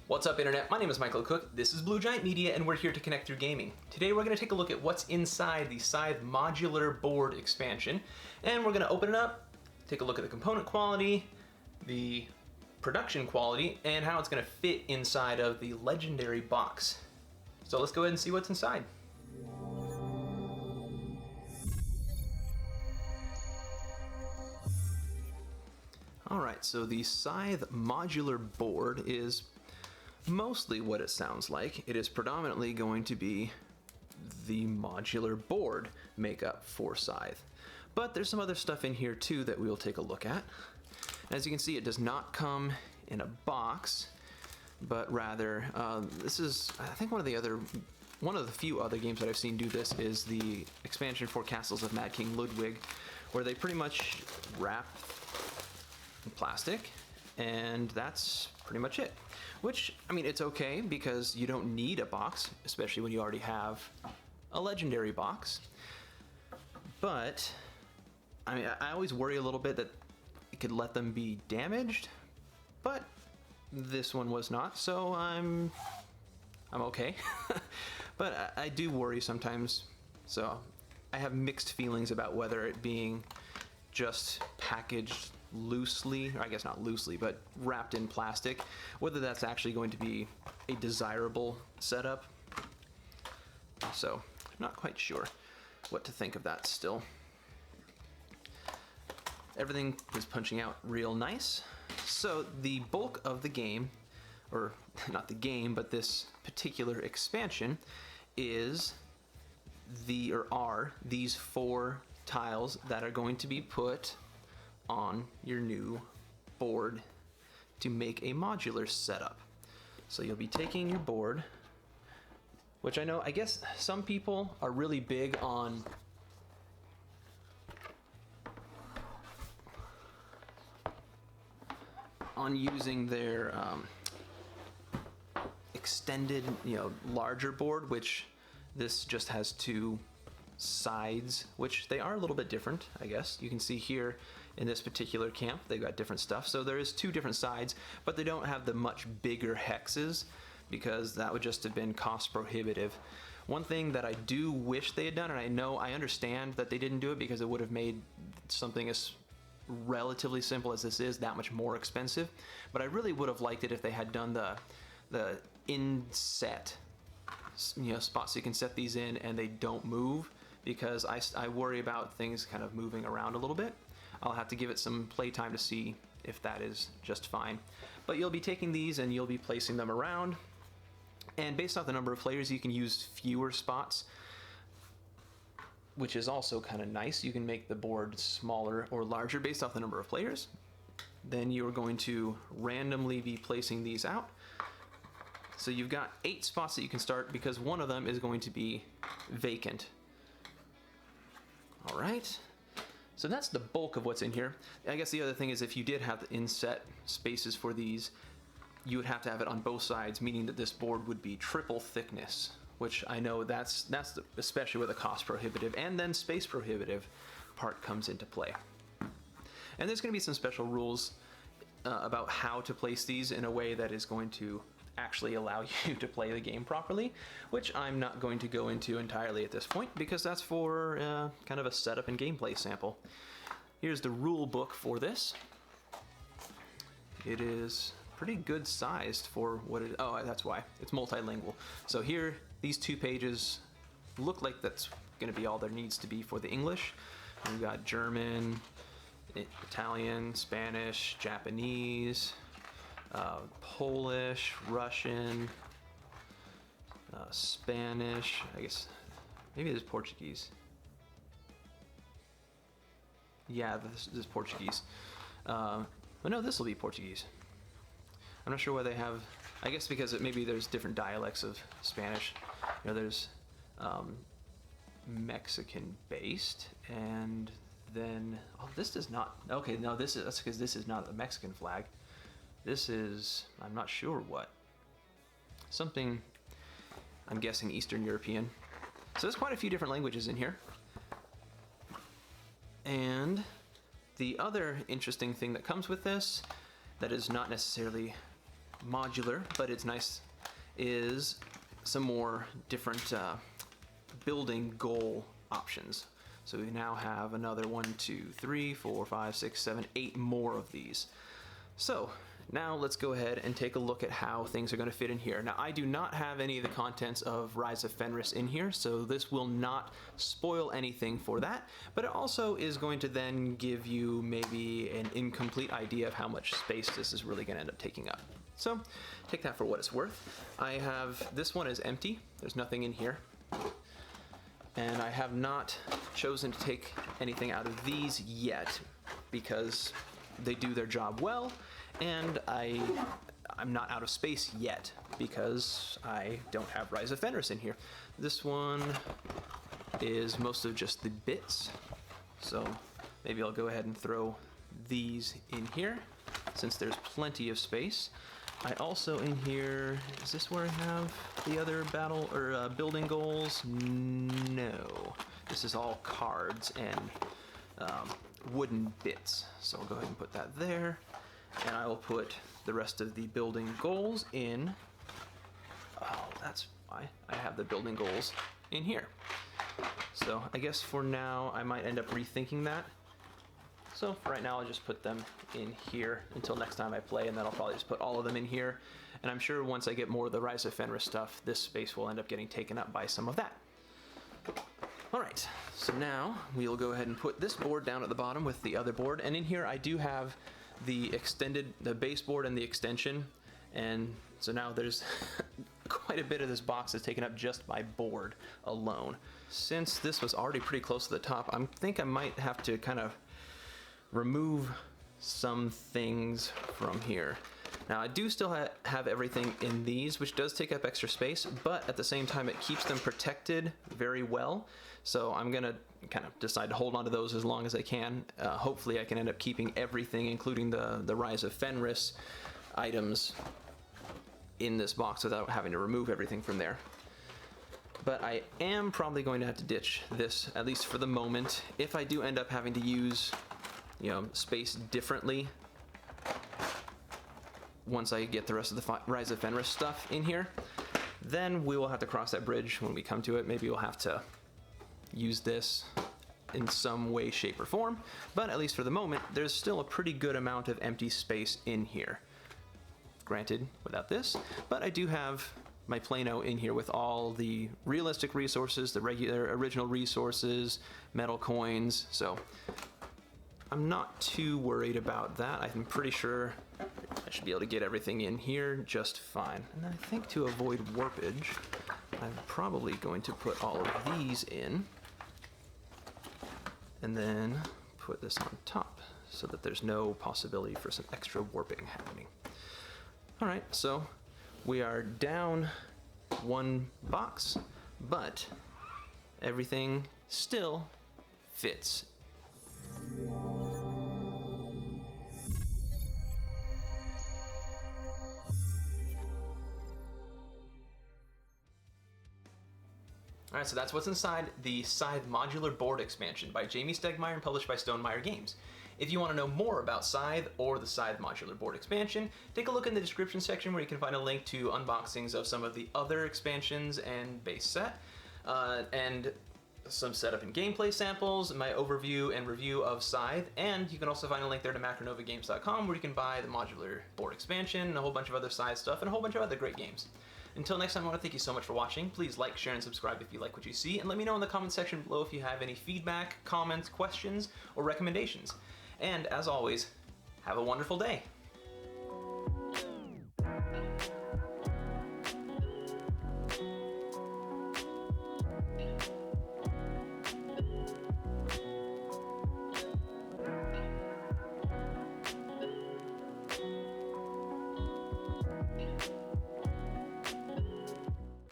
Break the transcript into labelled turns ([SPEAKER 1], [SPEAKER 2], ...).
[SPEAKER 1] What's up, Internet? My name is Michael Cook, this is Blue Giant Media, and we're here to connect through gaming. Today we're going to take a look at what's inside the Scythe Modular board expansion, and we're going to open it up, take a look at the component quality, the production quality, and how it's going to fit inside of the legendary box. So let's go ahead and see what's inside. Alright, so the Scythe Modular board is mostly what it sounds like. It is predominantly going to be the modular board makeup for Scythe. But there's some other stuff in here too that we'll take a look at. As you can see, it does not come in a box, but rather, this is, I think one of the few other games that I've seen do this is the expansion for Castles of Mad King Ludwig, where they pretty much wrap in plastic, and that's pretty much it. Which, I mean, it's okay because you don't need a box, especially when you already have a legendary box. But, I mean, I always worry a little bit that it could let them be damaged, but this one was not, so I'm okay. But I do worry sometimes, so I have mixed feelings about whether it being just packaged loosely, or I guess not loosely, but wrapped in plastic, whether that's actually going to be a desirable setup. So, I'm not quite sure what to think of that still. Everything is punching out real nice. So, the bulk of the game, or not the game, but this particular expansion, is are these 4 tiles that are going to be put on your new board to make a modular setup. So you'll be taking your board, which I guess some people are really big on using their extended, larger board, which this just has 2 sides, which they are a little bit different, I guess. You can see here in this particular camp, they've got different stuff. So there is 2 different sides, but they don't have the much bigger hexes because that would just have been cost prohibitive. One thing that I do wish they had done, and I understand that they didn't do it because it would have made something as relatively simple as this is that much more expensive, but I really would have liked it if they had done the inset spots so you can set these in and they don't move, because I worry about things kind of moving around a little bit. I'll have to give it some playtime to see if that is just fine. But you'll be taking these and you'll be placing them around, and based off the number of players you can use fewer spots, which is also kind of nice. You can make the board smaller or larger based off the number of players. Then you're going to randomly be placing these out. So you've got 8 spots that you can start because one of them is going to be vacant. All right, so that's the bulk of what's in here. I guess the other thing is if you did have the inset spaces for these, you would have to have it on both sides, meaning that this board would be triple thickness, which I know that's especially where the cost prohibitive and then space prohibitive part comes into play. And there's going to be some special rules about how to place these in a way that is going to actually allow you to play the game properly, which I'm not going to go into entirely at this point because that's for kind of a setup and gameplay sample. Here's the rule book for this. It is pretty good sized for what it is. Oh, that's why. It's multilingual. So here, these 2 pages look like that's going to be all there needs to be for the English. We've got German, Italian, Spanish, Japanese, Polish, Russian, Spanish, I guess, maybe there's Portuguese. Yeah, this is Portuguese. But no, this will be Portuguese. I'm not sure why they have, I guess because maybe there's different dialects of Spanish. There's Mexican-based, and then, oh, this does not, okay, no, that's because this is not the Mexican flag. This is, I'm not sure what. Something, I'm guessing Eastern European. So there's quite a few different languages in here. And the other interesting thing that comes with this that is not necessarily modular, but it's nice, is some more different building goal options. So we now have another 1, 2, 3, 4, 5, 6, 7, 8 more of these. So now let's go ahead and take a look at how things are going to fit in here. Now I do not have any of the contents of Rise of Fenris in here, so this will not spoil anything for that, but it also is going to then give you maybe an incomplete idea of how much space this is really going to end up taking up. So take that for what it's worth. I have, this one is empty, there's nothing in here. And I have not chosen to take anything out of these yet because they do their job well, and I'm not out of space yet because I don't have Rise of Fenris in here. This one is most of just the bits, so maybe I'll go ahead and throw these in here since there's plenty of space. I also in here, is this where I have the other battle or building goals? No, this is all cards and wooden bits. So I'll go ahead and put that there, and I will put the rest of the building goals in. Oh, that's why I have the building goals in here. So I guess for now I might end up rethinking that. So for right now, I'll just put them in here until next time I play, and then I'll probably just put all of them in here. And I'm sure once I get more of the Rise of Fenris stuff, this space will end up getting taken up by some of that. All right, so now we'll go ahead and put this board down at the bottom with the other board. And in here, I do have the base board and the extension. And so now there's quite a bit of this box that's taken up just by board alone. Since this was already pretty close to the top, I think I might have to kind of remove some things from here. Now I do still have everything in these, which does take up extra space, but at the same time it keeps them protected very well. So I'm gonna kind of decide to hold on to those as long as I can. Hopefully I can end up keeping everything, including the Rise of Fenris items, in this box without having to remove everything from there. But I am probably going to have to ditch this, at least for the moment. If I do end up having to use space differently once I get the rest of the Rise of Fenris stuff in here, then we will have to cross that bridge when we come to it. Maybe we'll have to use this in some way, shape, or form, but at least for the moment, there's still a pretty good amount of empty space in here. Granted, without this, but I do have my Plano in here with all the realistic resources, the regular original resources, metal coins, so I'm not too worried about that. I'm pretty sure I should be able to get everything in here just fine. And I think to avoid warpage, I'm probably going to put all of these in and then put this on top so that there's no possibility for some extra warping happening. All right, so we are down one box, but everything still fits. Alright, so that's what's inside the Scythe Modular Board expansion by Jamey, Stegmaier, and published by Stonemaier Games. If you want to know more about Scythe or the Scythe Modular Board expansion, take a look in the description section where you can find a link to unboxings of some of the other expansions and base set, and some setup and gameplay samples, my overview and review of Scythe, and you can also find a link there to macronovagames.com where you can buy the modular board expansion and a whole bunch of other Scythe stuff and a whole bunch of other great games. Until next time, I want to thank you so much for watching. Please like, share, and subscribe if you like what you see, and let me know in the comment section below if you have any feedback, comments, questions, or recommendations. And as always, have a wonderful day.